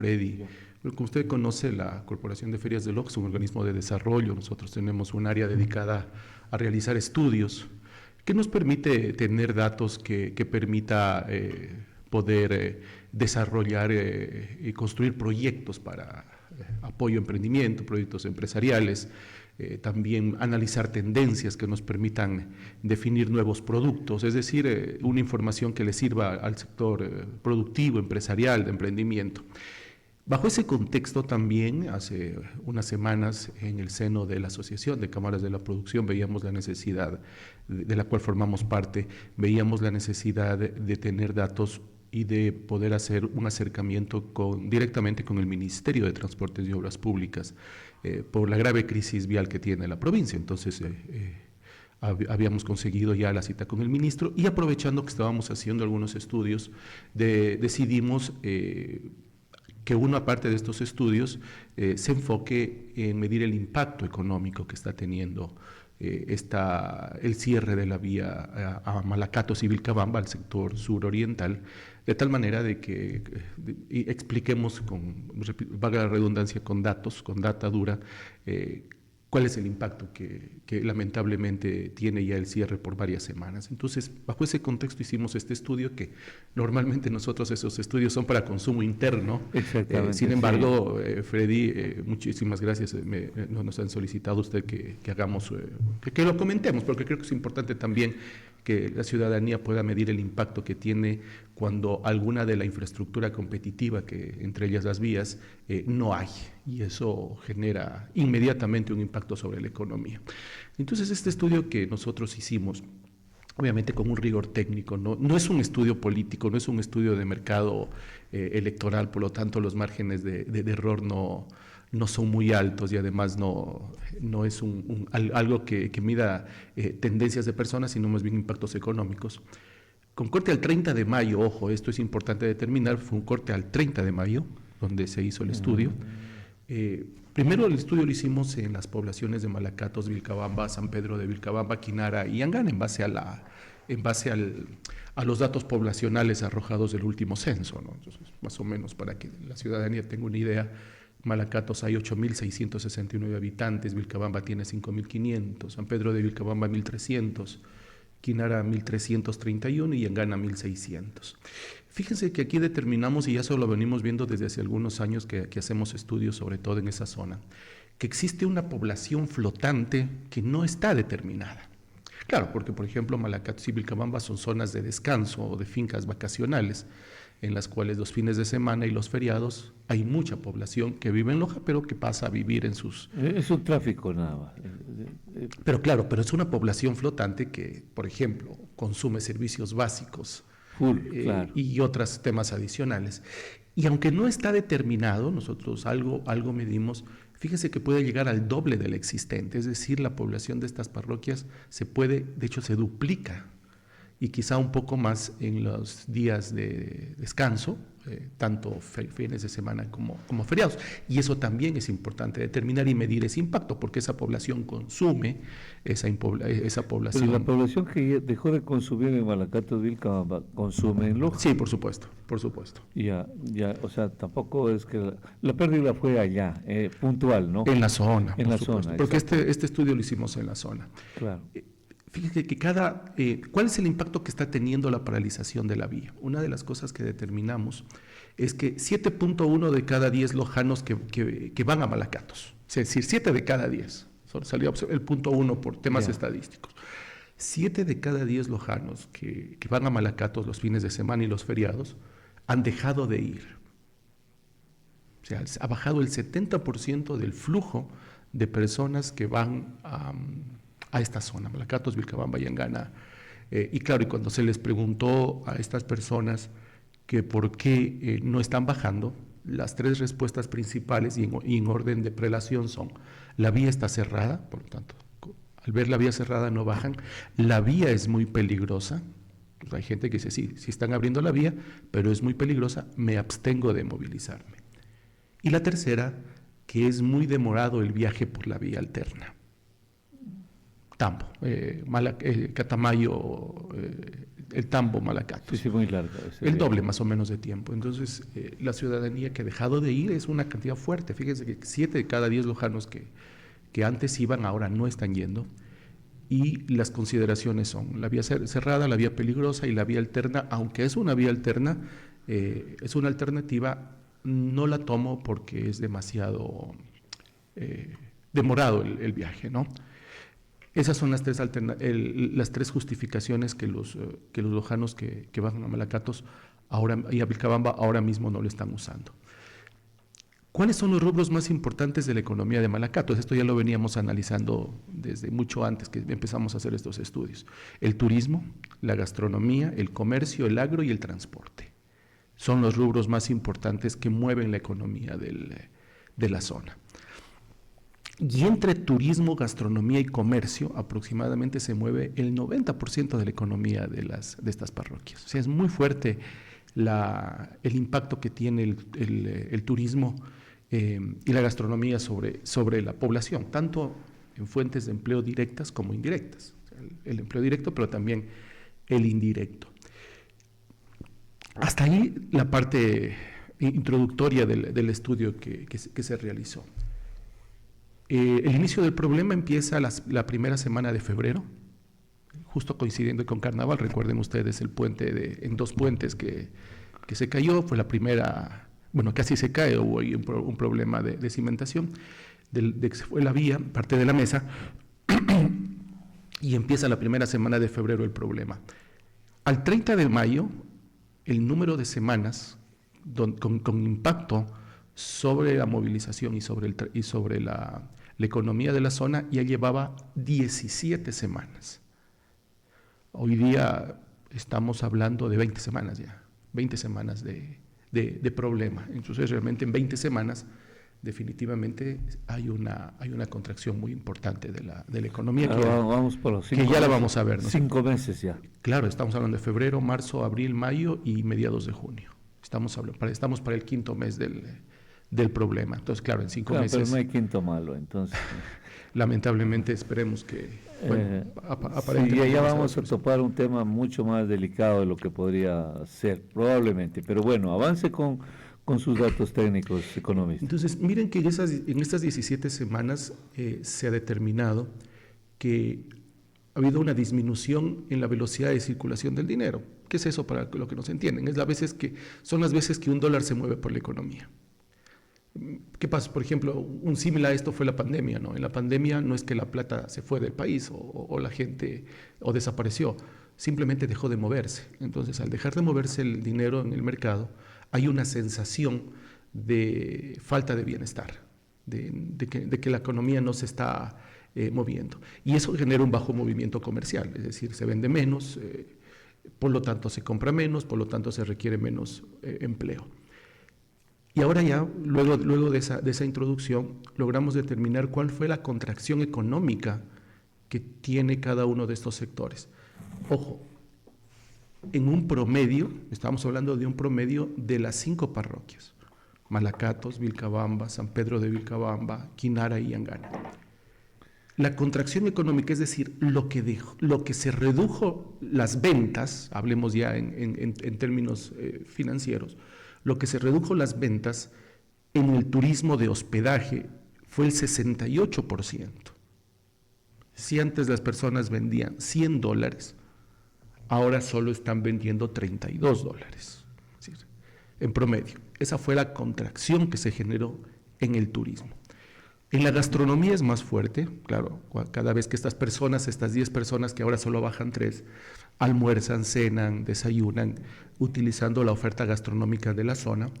Freddy. Bueno, como usted conoce, la Corporación de Ferias del Ojo es un organismo de desarrollo. Nosotros tenemos un área dedicada a realizar estudios que nos permite tener datos que permita poder desarrollar y construir proyectos para apoyo a emprendimiento, proyectos empresariales, también analizar tendencias que nos permitan definir nuevos productos, es decir, una información que le sirva al sector productivo, empresarial, de emprendimiento. Bajo ese contexto también, hace unas semanas, en el seno de la Asociación de Cámaras de la Producción, veíamos la necesidad, de la cual formamos parte, veíamos la necesidad de tener datos y de poder hacer un acercamiento directamente con el Ministerio de Transportes y Obras Públicas por la grave crisis vial que tiene la provincia. Entonces, habíamos conseguido ya la cita con el ministro y aprovechando que estábamos haciendo algunos estudios, decidimos que una parte de estos estudios se enfoque en medir el impacto económico que está teniendo el cierre de la vía a Malacatos y Vilcabamba, al sector suroriental, de tal manera de que expliquemos, valga la redundancia, con datos, con data dura, cuál es el impacto que lamentablemente tiene ya el cierre por varias semanas. Entonces, bajo ese contexto hicimos este estudio, que normalmente nosotros esos estudios son para consumo interno. Exactamente. Sin embargo, sí. Freddy, muchísimas gracias. Nos han solicitado usted que hagamos, que lo comentemos, porque creo que es importante también que la ciudadanía pueda medir el impacto que tiene cuando alguna de la infraestructura competitiva, que entre ellas las vías, no hay, y eso genera inmediatamente un impacto sobre la economía. Entonces, este estudio que nosotros hicimos, obviamente con un rigor técnico, no es un estudio político, no es un estudio de mercado electoral, por lo tanto los márgenes de error no son muy altos, y además no es algo que mida tendencias de personas, sino más bien impactos económicos. Con corte al 30 de mayo, ojo, esto es importante determinar, fue un corte al 30 de mayo donde se hizo el estudio. Primero el estudio lo hicimos en las poblaciones de Malacatos, Vilcabamba, San Pedro de Vilcabamba, Quinara y Angana, en base a los datos poblacionales arrojados del último censo, ¿no? Entonces, más o menos, para que la ciudadanía tenga una idea, Malacatos hay 8.669 habitantes, Vilcabamba tiene 5.500, San Pedro de Vilcabamba 1.300, Quinara 1.331 y Angana 1.600. Fíjense que aquí determinamos, y ya eso lo venimos viendo desde hace algunos años que hacemos estudios, sobre todo en esa zona, que existe una población flotante que no está determinada. Claro, porque por ejemplo Malacatos y Vilcabamba son zonas de descanso o de fincas vacacionales, en las cuales los fines de semana y los feriados hay mucha población que vive en Loja, pero que pasa a vivir en sus... Es un tráfico nada más. Pero claro, pero es una población flotante que, por ejemplo, consume servicios básicos claro. Y otros temas adicionales. Y aunque no está determinado, nosotros algo medimos, fíjense que puede llegar al doble del existente, es decir, la población de estas parroquias de hecho se duplica, y quizá un poco más en los días de descanso, tanto fines de semana como feriados. Y eso también es importante determinar y medir ese impacto, porque esa población consume esa población. Pero la población que dejó de consumir en Malacatos, Vilcabamba, consume en Loja. Sí, por supuesto, por supuesto. Ya, o sea, tampoco es que la pérdida fue allá, puntual, ¿no? En la zona, en la zona. Porque este estudio lo hicimos en la zona. Claro. Fíjate que ¿cuál es el impacto que está teniendo la paralización de la vía? Una de las cosas que determinamos es que 7.1 de cada 10 lojanos que van a Malacatos, es decir, 7 de cada 10, solo salió el punto 1 por temas estadísticos, 7 de cada 10 lojanos que van a Malacatos los fines de semana y los feriados han dejado de ir. O sea, ha bajado el 70% del flujo de personas que van a esta zona, Malacatos, Vilcabamba y Angana. Y claro, y cuando se les preguntó a estas personas que por qué no están bajando, las tres respuestas principales y en orden de prelación son: la vía está cerrada, por lo tanto, al ver la vía cerrada no bajan; la vía es muy peligrosa, pues hay gente que dice, sí están abriendo la vía, pero es muy peligrosa, me abstengo de movilizarme. Y la tercera, que es muy demorado el viaje por la vía alterna. Tambo, Catamayo, el Tambo Malacatos. Sí, muy largo. El doble más o menos de tiempo. Entonces, la ciudadanía que ha dejado de ir es una cantidad fuerte. Fíjense que 7 de cada 10 lojanos que antes iban, ahora no están yendo. Y las consideraciones son la vía cerrada, la vía peligrosa y la vía alterna. Aunque es una vía alterna, es una alternativa, no la tomo porque es demasiado demorado el viaje, ¿no? Esas son las tres justificaciones que los lojanos que van a Malacatos y a Vilcabamba ahora mismo no lo están usando. ¿Cuáles son los rubros más importantes de la economía de Malacatos? Esto ya lo veníamos analizando desde mucho antes que empezamos a hacer estos estudios. El turismo, la gastronomía, el comercio, el agro y el transporte. Son los rubros más importantes que mueven la economía de la zona. Y entre turismo, gastronomía y comercio, aproximadamente se mueve el 90% de la economía de estas parroquias. O sea, es muy fuerte el impacto que tiene el turismo y la gastronomía sobre la población, tanto en fuentes de empleo directas como indirectas. O sea, el empleo directo, pero también el indirecto. Hasta ahí la parte introductoria del estudio que se realizó. El inicio del problema empieza la primera semana de febrero, justo coincidiendo con Carnaval. Recuerden ustedes el puente en 2 puentes que se cayó, fue la primera, bueno, casi se cae, hubo ahí un problema de cimentación, de que se fue la vía, parte de la mesa, y empieza la primera semana de febrero el problema. Al 30 de mayo, el número de semanas con impacto sobre la movilización y sobre la economía de la zona ya llevaba 17 semanas. Hoy día estamos hablando de 20 semanas ya, 20 semanas de problema. Entonces realmente en 20 semanas definitivamente hay una contracción muy importante de la economía vamos por los 5 que ya la vamos a ver, ¿no? 5 meses ya. Claro, estamos hablando de febrero, marzo, abril, mayo y mediados de junio. Estamos para el 5.º mes del problema. Entonces, claro, en 5 meses... Pero no hay quinto malo, entonces... lamentablemente esperemos que... Sí, ya vamos a topar un tema mucho más delicado de lo que podría ser, probablemente. Pero bueno, avance con sus datos técnicos, economistas. Entonces, miren que en estas 17 semanas se ha determinado que ha habido una disminución en la velocidad de circulación del dinero. ¿Qué es eso para lo que nos entienden? Son las veces que un dólar se mueve por la economía. ¿Qué pasa? Por ejemplo, un símil a esto fue la pandemia, ¿no? En la pandemia no es que la plata se fue del país o la gente desapareció, simplemente dejó de moverse. Entonces, al dejar de moverse el dinero en el mercado, hay una sensación de falta de bienestar, de que la economía no se está moviendo. Y eso genera un bajo movimiento comercial, es decir, se vende menos, por lo tanto se compra menos, por lo tanto se requiere menos empleo. Y ahora ya, luego de esa introducción, logramos determinar cuál fue la contracción económica que tiene cada uno de estos sectores. Ojo, en un promedio, estamos hablando de un promedio de las 5 parroquias, Malacatos, Vilcabamba, San Pedro de Vilcabamba, Quinara y Yangana. La contracción económica, es decir, lo que se redujo las ventas, hablemos ya en términos financieros, lo que se redujo las ventas en el turismo de hospedaje fue el 68%. Si antes las personas vendían $100, ahora solo están vendiendo $32, es decir, en promedio. Esa fue la contracción que se generó en el turismo. En la gastronomía es más fuerte, claro, cada vez que estas 10 personas que ahora solo bajan 3, almuerzan, cenan, desayunan, utilizando la oferta gastronómica de la zona,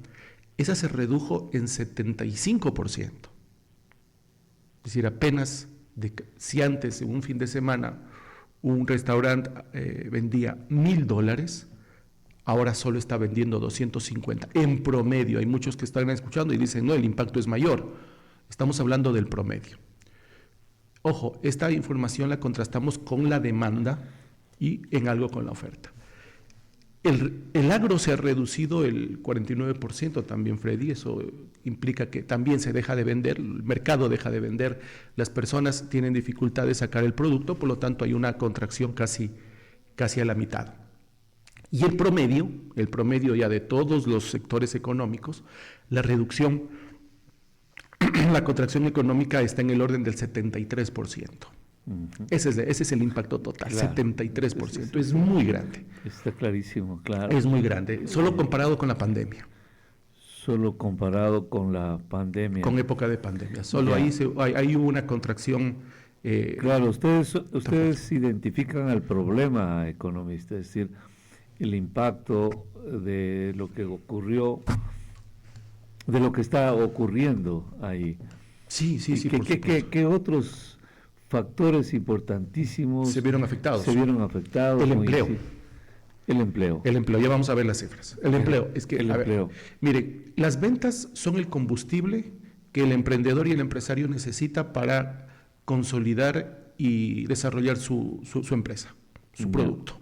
esa se redujo en 75%. Es decir, apenas, si antes, en un fin de semana, un restaurante vendía $1,000, ahora solo está vendiendo 250. En promedio, hay muchos que están escuchando y dicen, no, el impacto es mayor. Estamos hablando del promedio. Ojo, esta información la contrastamos con la demanda y en algo con la oferta. El agro se ha reducido el 49% también, Freddy. Eso implica que también se deja de vender, el mercado deja de vender, las personas tienen dificultad de sacar el producto, por lo tanto hay una contracción casi a la mitad. Y el promedio ya de todos los sectores económicos, la reducción, la contracción económica está en el orden del 73%. Ese es el impacto total, claro. 73%, es muy grande. Está clarísimo, claro. Es muy grande, solo comparado con la pandemia. Solo comparado con la pandemia. Con época de pandemia, solo ahí hubo una contracción. Claro, ustedes identifican el problema, economista, es decir, el impacto de lo que ocurrió, de lo que está ocurriendo ahí. Sí. ¿Qué otros factores importantísimos se vieron afectados? El empleo. El empleo, ya vamos a ver las cifras. El empleo, es que, mire, las ventas son el combustible que el emprendedor y el empresario necesita para consolidar y desarrollar su empresa, su producto.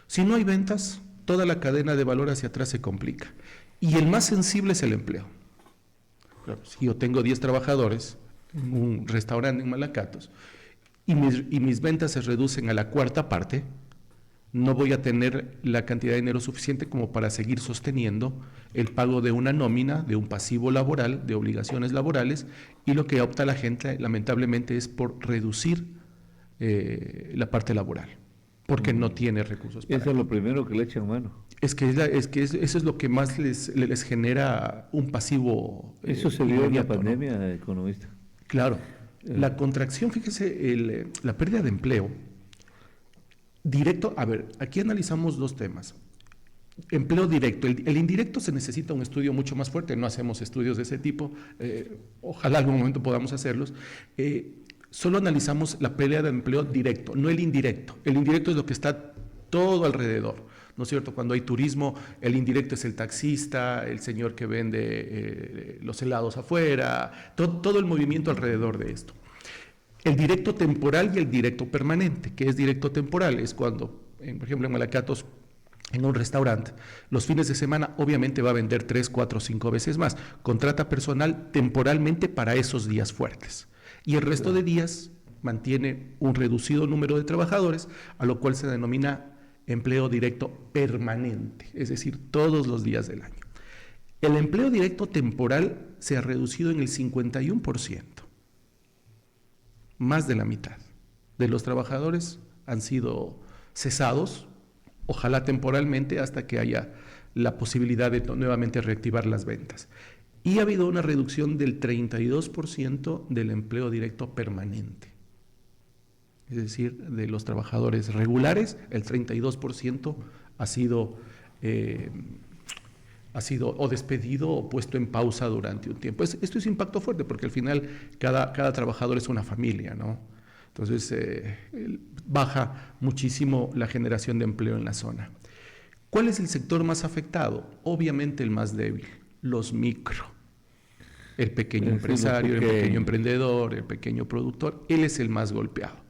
Si no hay ventas, toda la cadena de valor hacia atrás se complica. Y el más sensible es el empleo. Claro, si yo tengo 10 trabajadores en un restaurante en Malacatos y mis ventas se reducen a la cuarta parte, no voy a tener la cantidad de dinero suficiente como para seguir sosteniendo el pago de una nómina, de un pasivo laboral, de obligaciones laborales, y lo que opta la gente lamentablemente es por reducir la parte laboral, porque no tiene recursos para eso. Es lo primero que le echan mano. Eso es lo que más les genera un pasivo. Eso se vio en la pandemia, ¿no? Economista. Claro. La contracción, fíjese, la pérdida de empleo directo. A ver, aquí analizamos dos temas. Empleo directo. El indirecto se necesita un estudio mucho más fuerte. No hacemos estudios de ese tipo. Ojalá algún momento podamos hacerlos. Solo analizamos la pérdida de empleo directo, no el indirecto. El indirecto es lo que está todo alrededor, ¿no es cierto? Cuando hay turismo, el indirecto es el taxista, el señor que vende los helados afuera, todo el movimiento alrededor de esto. El directo temporal y el directo permanente. ¿Qué es directo temporal? Es cuando, por ejemplo, en Malacatos, en un restaurante, los fines de semana obviamente va a vender 3, 4, 5 veces más. Contrata personal temporalmente para esos días fuertes. Y el resto de días mantiene un reducido número de trabajadores, a lo cual se denomina empleo directo permanente, es decir, todos los días del año. El empleo directo temporal se ha reducido en el 51%. Más de la mitad de los trabajadores han sido cesados, ojalá temporalmente, hasta que haya la posibilidad de nuevamente reactivar las ventas. Y ha habido una reducción del 32% del empleo directo permanente. Es decir, de los trabajadores regulares, el 32% ha sido o despedido o puesto en pausa durante un tiempo. Esto es impacto fuerte porque al final cada trabajador es una familia, ¿no? Entonces baja muchísimo la generación de empleo en la zona. ¿Cuál es el sector más afectado? Obviamente el más débil, los micro. El pequeño empresario, el pequeño emprendedor, el pequeño productor, él es el más golpeado.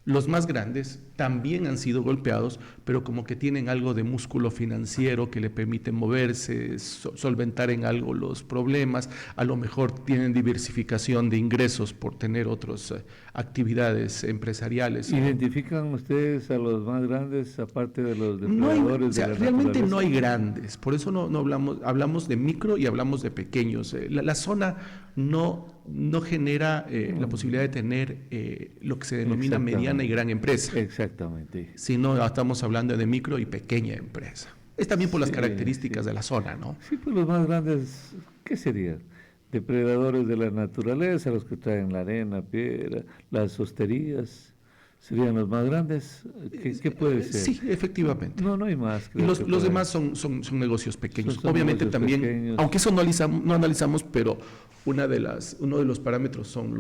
Los más grandes también han sido golpeados, pero como que tienen algo de músculo financiero que le permite moverse, solventar en algo los problemas, a lo mejor tienen diversificación de ingresos por tener otras actividades empresariales. ¿Identifican ustedes a los más grandes aparte de los depredadores? Realmente no hay grandes, por eso no hablamos de micro y hablamos de pequeños. La zona no genera la posibilidad de tener lo que se denomina mediana y gran empresa. Exactamente. Sino estamos hablando de micro y pequeña empresa. Es también por las características de la zona, ¿no? Sí, pues los más grandes, ¿qué serían? Depredadores de la naturaleza, los que traen la arena, piedra, las hosterías, ¿serían los más grandes? ¿Qué puede ser? Sí, efectivamente. No hay más. Los demás son negocios pequeños. Obviamente también, pequeños. Aunque eso no analizamos, pero uno de los parámetros son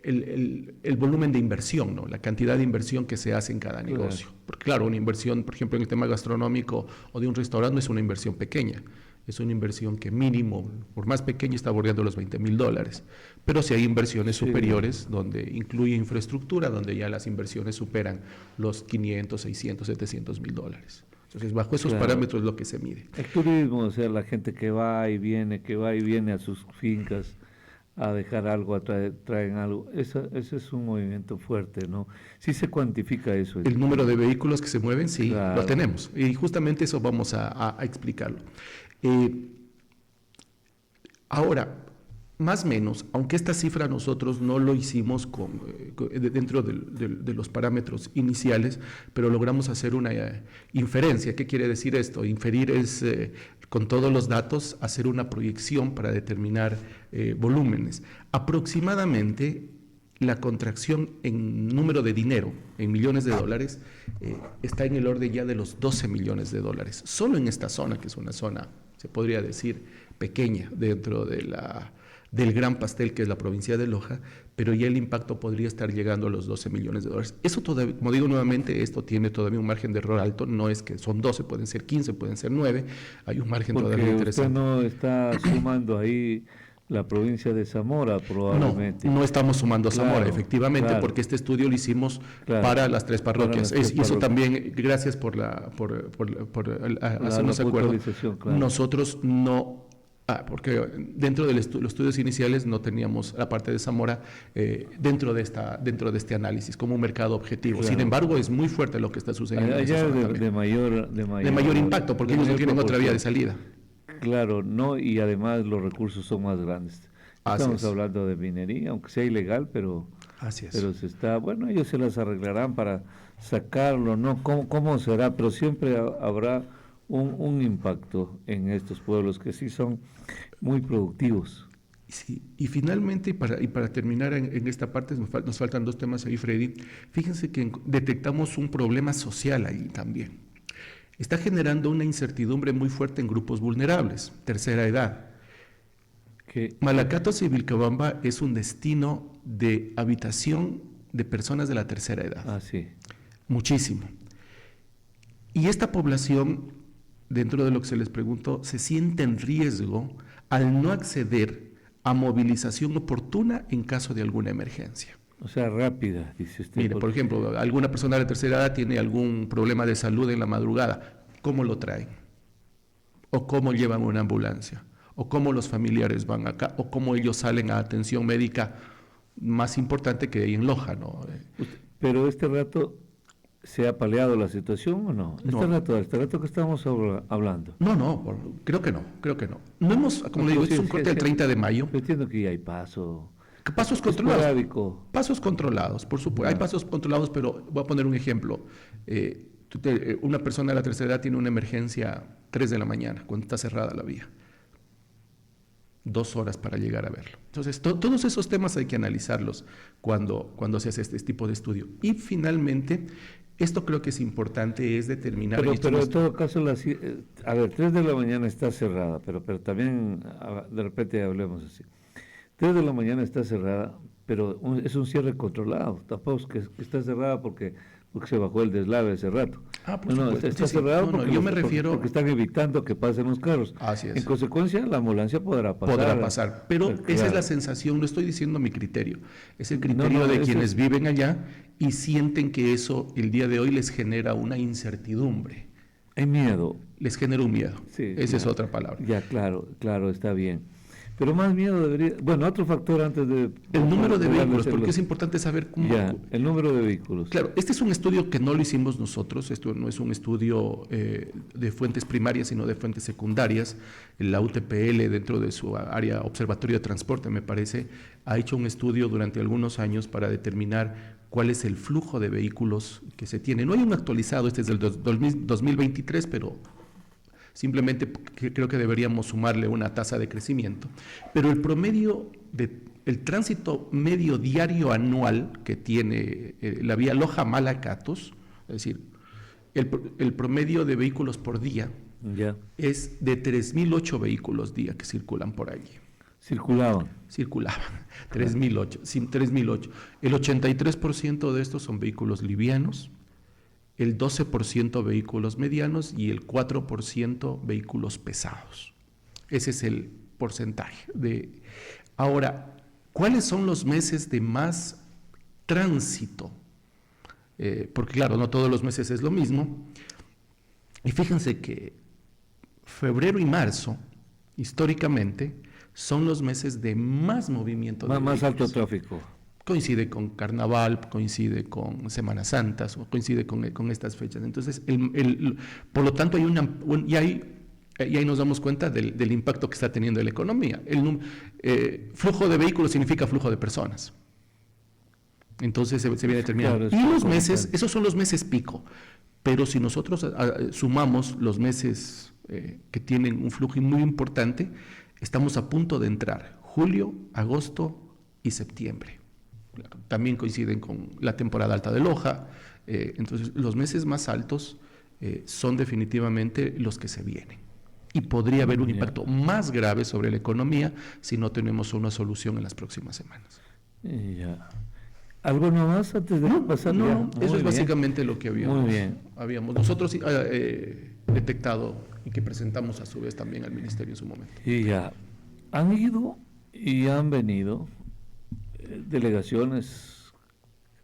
el volumen de inversión, ¿no? La cantidad de inversión que se hace en cada negocio. Porque claro, una inversión, por ejemplo, en el tema gastronómico o de un restaurante no es una inversión pequeña. Es una inversión que mínimo, por más pequeña, está bordeando los $20,000. Pero si hay inversiones superiores, donde incluye infraestructura, donde ya las inversiones superan los $500, $600, $700,000. Entonces, bajo esos parámetros es lo que se mide. El turismo, o sea, la gente que va y viene a sus fincas, a dejar algo, traen algo. Ese es un movimiento fuerte, ¿no? Sí se cuantifica eso. El número de vehículos que se mueven, sí, claro. Lo tenemos. Y justamente eso vamos a explicarlo. Ahora, más o menos, aunque esta cifra nosotros no lo hicimos dentro de los parámetros iniciales, pero logramos hacer una inferencia. ¿Qué quiere decir esto? Inferir es, con todos los datos, hacer una proyección para determinar volúmenes. Aproximadamente, la contracción en número de dinero, en millones de dólares, está en el orden ya de los 12 millones de dólares. Solo en esta zona, que es una zona, se podría decir, pequeña dentro del gran pastel que es la provincia de Loja, pero ya el impacto podría estar llegando a los 12 millones de dólares. Eso todavía, como digo nuevamente, esto tiene todavía un margen de error alto, no es que son 12, pueden ser 15, pueden ser 9, hay un margen todavía interesante. Porque usted no está sumando ahí la provincia de Zamora, probablemente. No estamos sumando Zamora, efectivamente, porque este estudio lo hicimos para las tres parroquias. Y eso también, gracias por hacernos acuerdo. Nosotros no... porque dentro de los estudios iniciales no teníamos la parte de Zamora dentro de este análisis como un mercado objetivo. Claro. Sin embargo, es muy fuerte lo que está sucediendo. Allá de mayor impacto, porque ellos no tienen otra vía de salida. Claro, no, y además los recursos son más grandes. Estamos hablando de minería, aunque sea ilegal, pero se está, bueno, ellos se las arreglarán para sacarlo, ¿no? ¿Cómo será? Pero siempre habrá un impacto en estos pueblos que sí son muy productivos. Sí, y finalmente, y para terminar en esta parte, nos faltan dos temas ahí, Freddy. Fíjense que detectamos un problema social ahí también. Está generando una incertidumbre muy fuerte en grupos vulnerables, tercera edad. Malacatos y Vilcabamba es un destino de habitación de personas de la tercera edad. Ah, sí. Muchísimo. Y esta población, dentro de lo que se les preguntó, se siente en riesgo al no acceder a movilización oportuna en caso de alguna emergencia. O sea, rápida, dice usted. Mire, por ejemplo, alguna persona de la tercera edad tiene algún problema de salud en la madrugada. ¿Cómo lo traen? ¿O cómo llevan una ambulancia? ¿O cómo los familiares van acá? ¿O cómo ellos salen a atención médica más importante que ahí en Loja, ¿no? Pero este rato... ¿se ha paliado la situación o no? Este rato que estamos hablando. No, creo que no. No hemos, como le digo, es un corte del 30 de mayo. Yo entiendo que ya hay pasos controlados. Esporádico. Pasos controlados, por supuesto. Hay pasos controlados, pero voy a poner un ejemplo. Una persona de la tercera edad tiene una emergencia 3 de la mañana, cuando está cerrada la vía. 2 horas para llegar a verlo. Entonces, todos esos temas hay que analizarlos cuando se hace este tipo de estudio. Y finalmente, esto creo que es importante, es determinar... Pero en todo caso, 3 de la mañana está cerrada, pero también de repente hablemos así. 3 de la mañana está cerrada, pero es un cierre controlado. Tampoco es que está cerrada porque se bajó el deslave hace rato. Está cerrado porque están evitando que pasen los carros. Así es. En consecuencia, la ambulancia podrá pasar. Pero claro, esa es la sensación, no estoy diciendo mi criterio, es el criterio de quienes viven allá y sienten que eso el día de hoy les genera una incertidumbre. Hay miedo. Les genera un miedo. Sí, esa es otra palabra. Ya, claro, está bien. Pero más miedo debería... Bueno, otro factor antes de... El número de vehículos, porque es importante saber cómo... Ya, el número de vehículos. Claro, este es un estudio que no lo hicimos nosotros, esto no es un estudio de fuentes primarias, sino de fuentes secundarias. La UTPL, dentro de su área Observatorio de Transporte, me parece, ha hecho un estudio durante algunos años para determinar cuál es el flujo de vehículos que se tiene. No hay un actualizado, este es del 2023, pero... simplemente creo que deberíamos sumarle una tasa de crecimiento. Pero el promedio el tránsito medio diario anual que tiene la vía Loja-Malacatos, es decir, el promedio de vehículos por día es de 3.008 vehículos día que circulan por allí. Circulaban, 3.008. El 83% de estos son vehículos livianos, el 12% vehículos medianos y el 4% vehículos pesados. Ese es el porcentaje. Ahora, ¿cuáles son los meses de más tránsito? Porque claro, no todos los meses es lo mismo. Y fíjense que febrero y marzo, históricamente, son los meses de más movimiento de Más alto vehículos. tráfico. Coincide con Carnaval, coincide con Semanas Santas, o coincide con estas fechas. Entonces, por lo tanto, y ahí nos damos cuenta del impacto que está teniendo la economía. Flujo de vehículos significa flujo de personas. Entonces se viene terminando. Claro, Y los meses, esos son los meses pico. Pero si nosotros sumamos los meses que tienen un flujo muy importante, estamos a punto de entrar julio, agosto y septiembre. También coinciden con la temporada alta de Loja. Entonces, los meses más altos son definitivamente los que se vienen. Y podría haber un impacto más grave sobre la economía si no tenemos una solución en las próximas semanas. Ya. ¿Algo más antes de pasar? No, eso es bien. Básicamente lo que Muy bien. habíamos nosotros detectado y que presentamos a su vez también al Ministerio en su momento. Y ya, han ido y han venido delegaciones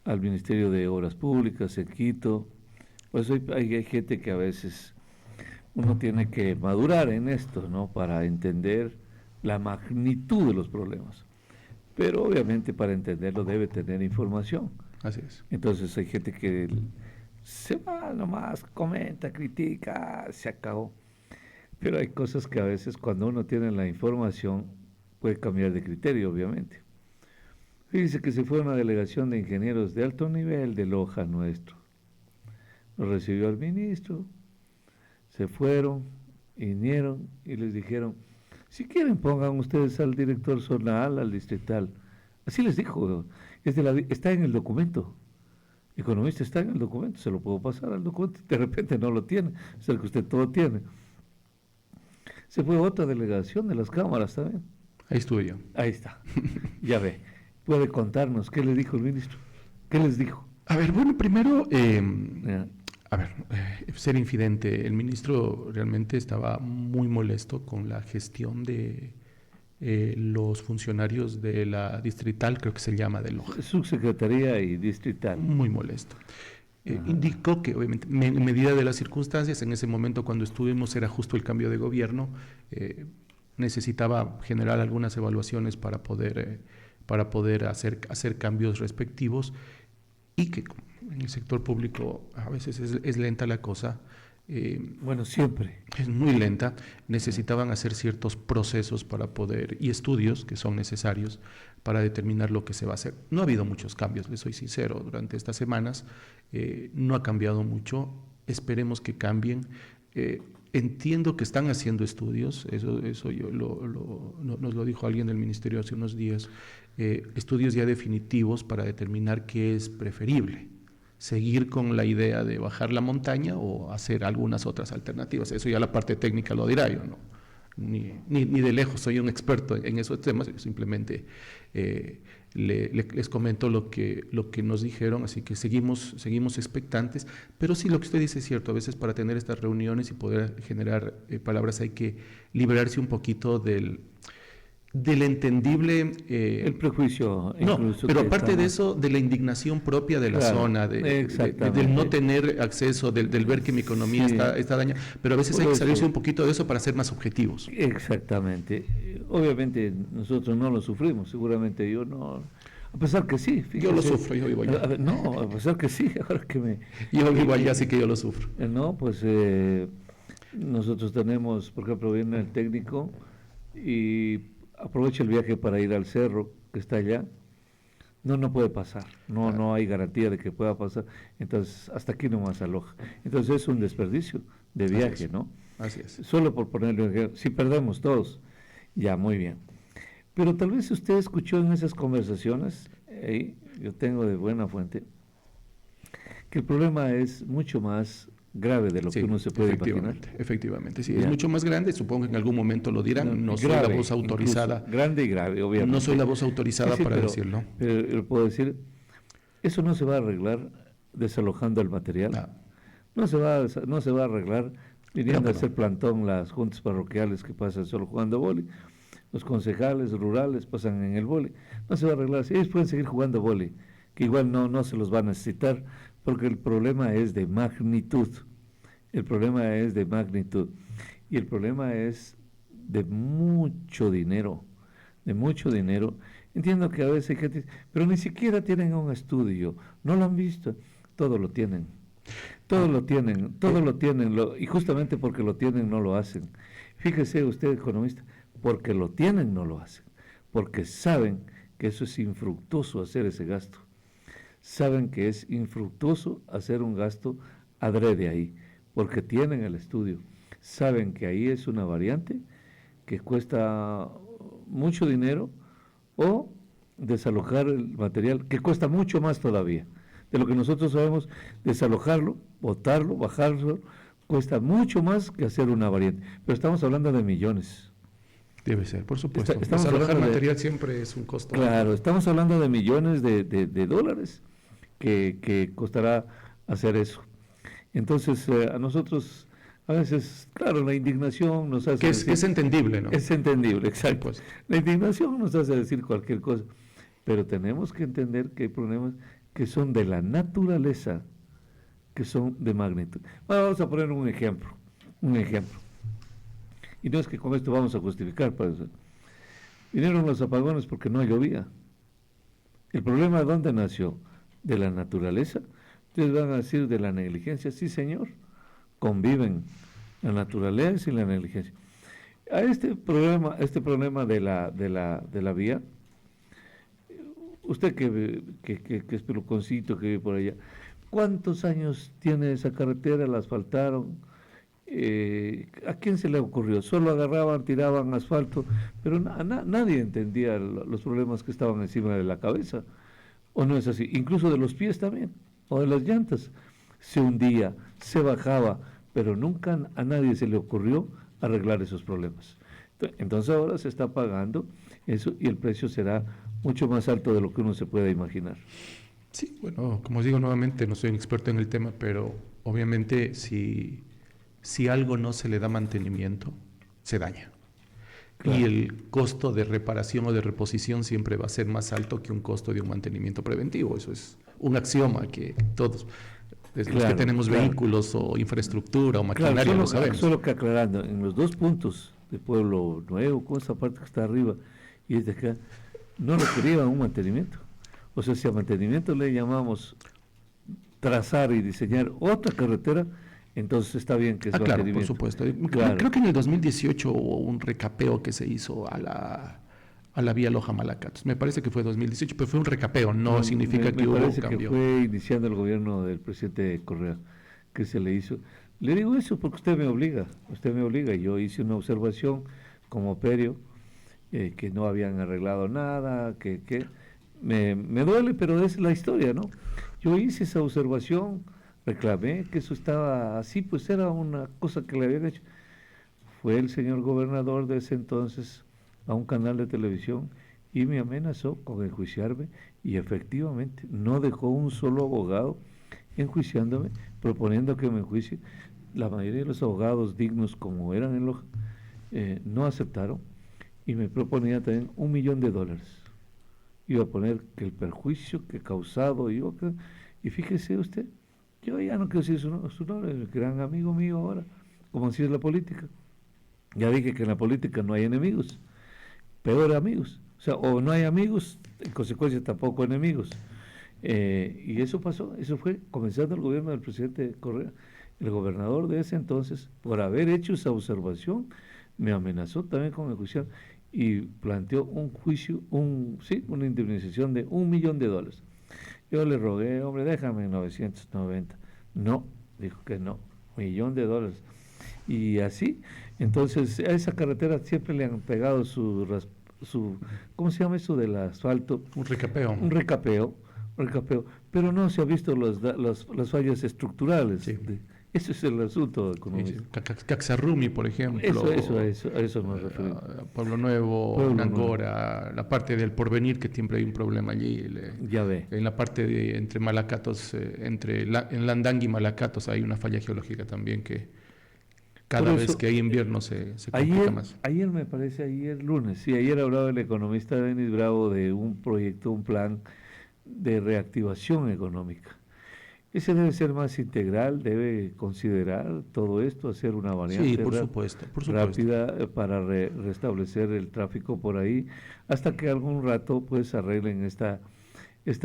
al Ministerio de Obras Públicas en Quito. Pues hay gente que a veces uno tiene que madurar en esto, ¿no? Para entender la magnitud de los problemas. Pero obviamente para entenderlo debe tener información. Así es. Entonces hay gente que se va nomás, comenta, critica, se acabó. Pero hay cosas que a veces cuando uno tiene la información puede cambiar de criterio, obviamente. Fíjense que se fue una delegación de ingenieros de alto nivel de Loja nuestro. Lo recibió el ministro, se fueron, vinieron y les dijeron, si quieren pongan ustedes al director zonal, al distrital. Así les dijo, está en el documento. Economista, está en el documento, se lo puedo pasar al documento. De repente no lo tiene, es el que usted todo tiene. Se fue otra delegación de las cámaras también. Ahí estuve yo. Ahí está, ya ve. ¿Puede contarnos qué le dijo el ministro? ¿Qué les dijo? A ver, bueno, primero, ser infidente. El ministro realmente estaba muy molesto con la gestión de los funcionarios de la distrital, creo que se llama, de Loja. Subsecretaría y distrital. Muy molesto. Indicó que, obviamente, en medida de las circunstancias, en ese momento cuando estuvimos era justo el cambio de gobierno, necesitaba generar algunas evaluaciones para poder hacer cambios respectivos, y que en el sector público a veces es lenta la cosa. Bueno, siempre. Es muy lenta. Necesitaban hacer ciertos procesos para poder, y estudios que son necesarios para determinar lo que se va a hacer. No ha habido muchos cambios, les soy sincero, durante estas semanas no ha cambiado mucho. Esperemos que cambien. Entiendo que están haciendo estudios, eso nos lo dijo alguien del ministerio hace unos días, estudios ya definitivos para determinar qué es preferible, seguir con la idea de bajar la montaña o hacer algunas otras alternativas. Eso ya la parte técnica lo dirá, yo no, ni de lejos soy un experto en esos temas, yo simplemente les comento lo que nos dijeron, así que seguimos expectantes. Pero sí, lo que usted dice es cierto, a veces para tener estas reuniones y poder generar palabras hay que liberarse un poquito del entendible... el prejuicio. No, pero aparte de eso, de la indignación propia de la zona, del no tener acceso, del ver que mi economía está dañada. Pero a veces hay que salirse un poquito de eso para ser más objetivos. Exactamente. Obviamente nosotros no lo sufrimos, seguramente yo no... A pesar que sí. Fíjese, yo lo sufro, yo vivo allá. No, a pesar que sí, ahora que me... Yo vivo allá, así que yo lo sufro. No, pues nosotros tenemos, por ejemplo, viene el técnico y aprovecha el viaje para ir al cerro que está allá. No puede pasar, no hay garantía de que pueda pasar. Entonces, hasta aquí nomás aloja. Entonces es un desperdicio de viaje, ¿no? Así es. Solo por ponerle un ejemplo, si perdemos todos, ya, muy bien. Pero tal vez usted escuchó en esas conversaciones, yo tengo de buena fuente, que el problema es mucho más grave de lo que uno se puede imaginar. Efectivamente, sí, es mucho más grande, supongo que en algún momento lo dirán, no soy la voz autorizada. Grande y grave, obviamente. No soy la voz autorizada para decirlo. Pero puedo decir, eso no se va a arreglar desalojando el material. No se va a arreglar viniendo a hacer plantón las juntas parroquiales que pasan solo jugando vóley. Los concejales rurales pasan en el vóley. No se va a arreglar así. Ellos pueden seguir jugando vóley, que igual no se los va a necesitar, porque el problema es de magnitud. El problema es de magnitud. Y el problema es de mucho dinero. de mucho dinero. Entiendo que a veces hay gente, pero ni siquiera tienen un estudio, no lo han visto, todo lo tienen. Todo lo tienen, todo lo tienen, y justamente porque lo tienen no lo hacen. Fíjese usted, economista, porque lo tienen no lo hacen, porque saben que eso es infructuoso hacer ese gasto. Saben que es infructuoso hacer un gasto adrede ahí, porque tienen el estudio. Saben que ahí es una variante que cuesta mucho dinero o desalojar el material que cuesta mucho más todavía. De lo que nosotros sabemos, desalojarlo, botarlo, bajarlo, cuesta mucho más que hacer una variante. Pero estamos hablando de millones. Debe ser, por supuesto. Estamos Desalojar hablando material siempre es un costo. Claro, estamos hablando de millones de dólares que costará hacer eso. Entonces, a nosotros, a veces, claro, la indignación nos hace que es entendible, ¿no? Es entendible, exacto. Pues. La indignación nos hace decir cualquier cosa, pero tenemos que entender que hay problemas que son de la naturaleza, que son de magnitud. Bueno, vamos a poner un ejemplo. Y no es que con esto vamos a justificar, pues, vinieron los apagones porque no llovía. ¿El problema de dónde nació? ¿De la naturaleza? Ustedes van a decir de la negligencia. Sí, señor, conviven la naturaleza y la negligencia. A este problema de la vía, usted que es peluconcito, que vive por allá, ¿cuántos años tiene esa carretera? ¿La asfaltaron? ¿A quién se le ocurrió? Solo agarraban, tiraban asfalto, pero nadie entendía los problemas que estaban encima de la cabeza. ¿O no es así? Incluso de los pies también, o de las llantas. Se hundía, se bajaba, pero nunca a nadie se le ocurrió arreglar esos problemas. Entonces ahora se está pagando eso y el precio será mucho más alto de lo que uno se pueda imaginar. Sí, bueno, como digo nuevamente, no soy un experto en el tema, pero obviamente si algo no se le da mantenimiento, se daña. Claro. Y el costo de reparación o de reposición siempre va a ser más alto que un costo de un mantenimiento preventivo. Eso es un axioma que todos, desde los que tenemos vehículos o infraestructura o maquinaria, lo sabemos. Solo que aclarando, en los dos puntos de Pueblo Nuevo, con esa parte que está arriba y desde acá, no requerían un mantenimiento. O sea, si a mantenimiento le llamamos trazar y diseñar otra carretera, entonces está bien que es claro, por supuesto. Claro. Creo que en el 2018 hubo un recapeo que se hizo a la vía Loja-Malacatos. Me parece que fue 2018, pero fue un recapeo, no significa que hubo un cambio. Me parece que fue iniciando el gobierno del presidente Correa que se le hizo. Le digo eso porque usted me obliga. Yo hice una observación como Perio, que no habían arreglado nada, que me duele, pero es la historia, ¿no? Yo hice esa observación, reclamé que eso estaba así, pues era una cosa que le habían hecho. Fue el señor gobernador de ese entonces a un canal de televisión y me amenazó con enjuiciarme y efectivamente no dejó un solo abogado enjuiciándome, proponiendo que me enjuicie. La mayoría de los abogados dignos como eran en Loja no aceptaron y me proponía también $1 millón. Iba a poner que el perjuicio que he causado y fíjese usted, yo ya no quiero decir su nombre, es un gran amigo mío ahora, como así es la política. Ya dije que en la política no hay enemigos, peor amigos. O sea, o no hay amigos, en consecuencia tampoco enemigos. Y eso pasó, eso fue comenzando el gobierno del presidente Correa. El gobernador de ese entonces, por haber hecho esa observación, me amenazó también con enjuiciar y planteó un juicio, una indemnización de $1 millón. Yo le rogué, hombre, déjame 990. No, dijo que no, $1 millón. Y así, entonces a esa carretera siempre le han pegado su ¿cómo se llama eso del asfalto? Un recapeo. Un recapeo, pero no se ha visto las fallas estructurales. Sí. Eso es el asunto económico. Caxarrumi, por ejemplo. Eso me refiero. Pueblo Nuevo, Angora, la parte del Porvenir, que siempre hay un problema allí. Ya ve. En la parte entre Malacatos, en Landangui y Malacatos hay una falla geológica también que cada vez que hay invierno se complica más. Ayer lunes, ayer hablaba el economista Denis Bravo de un proyecto, un plan de reactivación económica. ese debe ser más integral, debe considerar todo esto, hacer una variante Sí, por supuesto. rápida para restablecer el tráfico por ahí, hasta que algún rato pues arreglen esta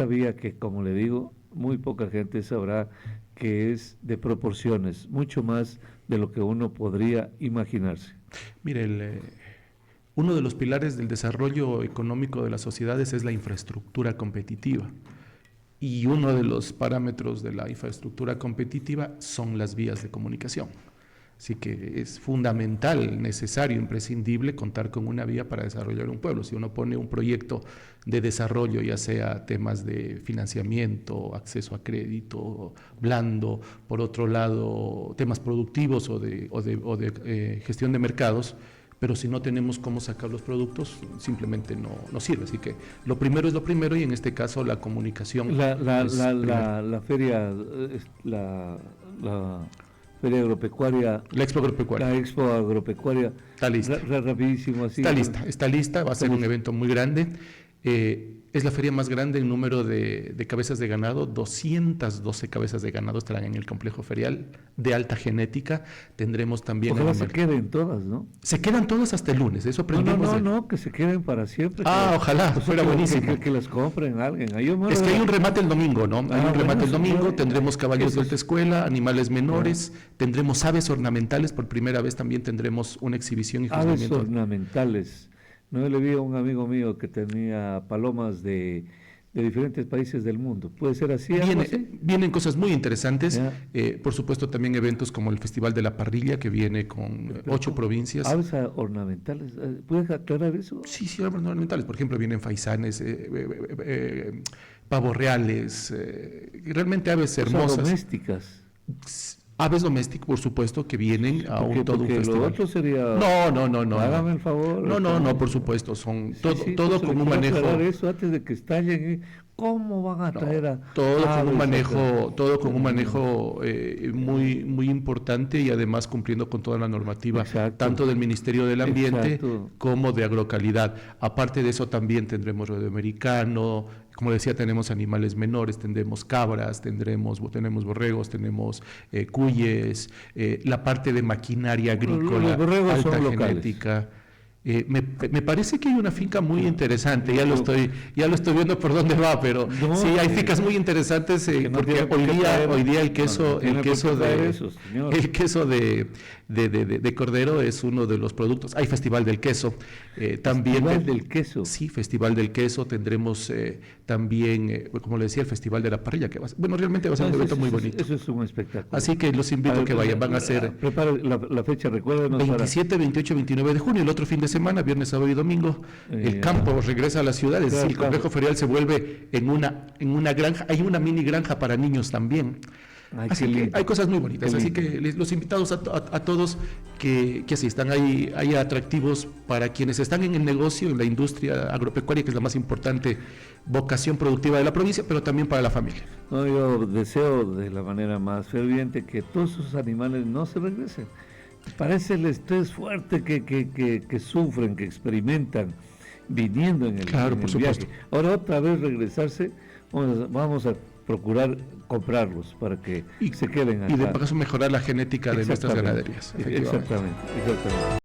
vía que, como le digo, muy poca gente sabrá que es de proporciones, mucho más de lo que uno podría imaginarse. Mire, uno de los pilares del desarrollo económico de las sociedades es la infraestructura competitiva. Y uno de los parámetros de la infraestructura competitiva son las vías de comunicación. Así que es fundamental, necesario, imprescindible contar con una vía para desarrollar un pueblo. Si uno pone un proyecto de desarrollo, ya sea temas de financiamiento, acceso a crédito blando, por otro lado temas productivos o de gestión de mercados, pero si no tenemos cómo sacar los productos, simplemente no sirve. Así que lo primero es lo primero, y en este caso la comunicación. La feria, la feria agropecuaria. La Expo Agropecuaria. La Expo Agropecuaria. Está lista. Rapidísimo así. Está lista, va a ser un evento muy grande. Es la feria más grande en número de cabezas de ganado. 212 cabezas de ganado estarán en el complejo ferial de alta genética. Tendremos también... Ojalá se queden todas, ¿no? Se quedan todas hasta el lunes, eso aprendimos. No, que se queden para siempre. Ojalá, fuera buenísimo. Que las compren alguien. Es que hay un remate el domingo, ¿no? Hay un remate el domingo, tendremos caballos de alta es escuela, animales menores, tendremos aves ornamentales, por primera vez también tendremos una exhibición y juzgamiento. Aves ornamentales. No, le vi a un amigo mío que tenía palomas de diferentes países del mundo. ¿Puede ser así? Vienen cosas muy interesantes. Por supuesto, también eventos como el Festival de la Parrilla, que viene con 8 provincias. ¿Aves ornamentales? ¿Puedes aclarar eso? Sí, aves ornamentales. Por ejemplo, vienen faisanes, pavos reales, realmente aves hermosas. Domésticas. Aves domésticas, por supuesto, que vienen a todo un festival. Lo otro sería... No. Hágame el favor. No, por supuesto. Son todo con un manejo... eso antes de que estallen. ¿Cómo van a traer a...? Todo con un manejo muy importante, y además cumpliendo con toda la normativa, tanto del Ministerio del Ambiente como de Agrocalidad. Aparte de eso, también tendremos rodeo americano. Como decía, tenemos animales menores, tendremos cabras, tenemos borregos, tenemos cuyes, la parte de maquinaria agrícola, alta genética. Me parece que hay una finca muy interesante, ya lo estoy viendo por dónde va, pero sí hay fincas muy interesantes, porque hoy día el queso de cordero es uno de los productos. Hay Festival del Queso, también Festival del Queso. Sí, Festival del Queso. Tendremos también, como le decía, el Festival de la Parrilla, que realmente va a ser un evento muy bonito. Eso es un espectáculo. Así que los invito a que vayan. Van a ser prepara la fecha, recuérdenos. 27, 28, 29 de junio, el otro fin de semana, viernes, sábado y domingo. El campo regresa a la ciudad, es decir, el complejo ferial se vuelve en una granja. Hay una mini granja para niños también. Así que hay cosas muy bonitas. Así que los invitados a todos que asistan. Hay atractivos para quienes están en el negocio, en la industria agropecuaria, que es la más importante vocación productiva de la provincia, pero también para la familia. Yo deseo de la manera más ferviente que todos esos animales no se regresen. Parece el estrés fuerte que sufren, que experimentan viniendo en el viaje. Ahora otra vez regresarse, vamos a procurar comprarlos para que se queden acá. Y de paso mejorar la genética de nuestras ganaderías. Exactamente.